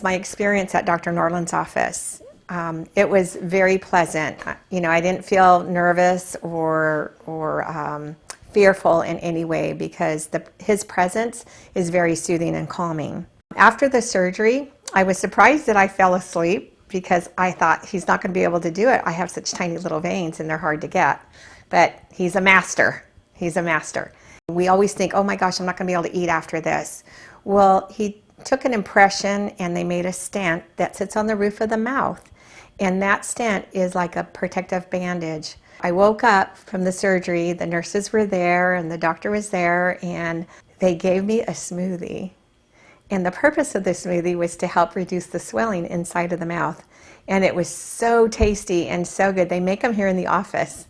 My experience at Dr. Nordland's office, it was very pleasant. I didn't feel nervous or fearful in any way because his presence is very soothing and calming. After the surgery, I was surprised that I fell asleep because I thought he's not going to be able to do it. I have such tiny little veins and they're hard to get. But he's a master. He's a master. We always think, oh my gosh, I'm not going to be able to eat after this. Well, he took an impression and they made a stent that sits on the roof of the mouth. And that stent is like a protective bandage. I woke up from the surgery, the nurses were there and the doctor was there, and they gave me a smoothie. And the purpose of the smoothie was to help reduce the swelling inside of the mouth. And it was so tasty and so good. They make them here in the office.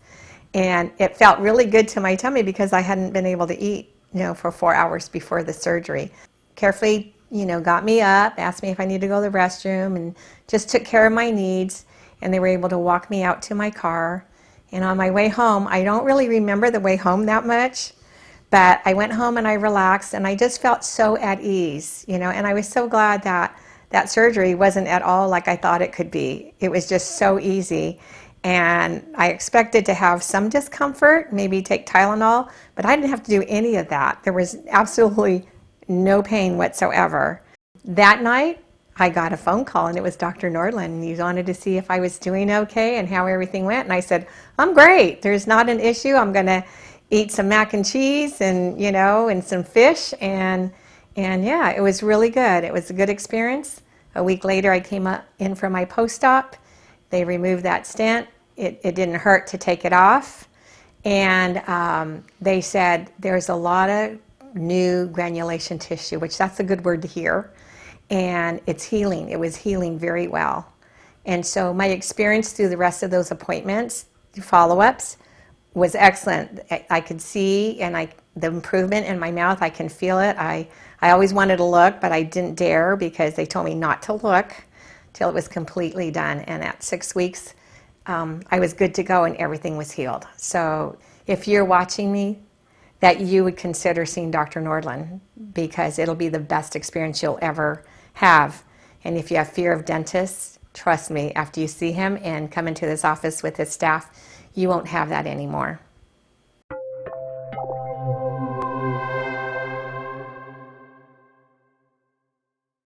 And it felt really good to my tummy because I hadn't been able to eat, for 4 hours before the surgery. Carefully, got me up, asked me if I needed to go to the restroom, and just took care of my needs. And they were able to walk me out to my car. And on my way home, I don't really remember the way home that much, but I went home and I relaxed and I just felt so at ease, and I was so glad that that surgery wasn't at all like I thought it could be. It was just so easy. And I expected to have some discomfort, maybe take Tylenol, but I didn't have to do any of that. There was absolutely no pain whatsoever. That night, I got a phone call and it was Dr. Nordland, and he wanted to see if I was doing okay and how everything went. And I said, I'm great. There's not an issue. I'm going to eat some mac and cheese and, and some fish. And yeah, it was really good. It was a good experience. A week later, I came in for my post-op. They removed that stent. It didn't hurt to take it off. And they said there's a lot of new granulation tissue, which that's a good word to hear. And it's healing. It was healing very well. And so my experience through the rest of those appointments, follow-ups, was excellent. I could see the improvement in my mouth. I can feel it. I always wanted to look, but I didn't dare because they told me not to look till it was completely done. And at 6 weeks, I was good to go and everything was healed. So if you're watching me, that you would consider seeing Dr. Nordland, because it'll be the best experience you'll ever have. And if you have fear of dentists, trust me, after you see him and come into this office with his staff, you won't have that anymore.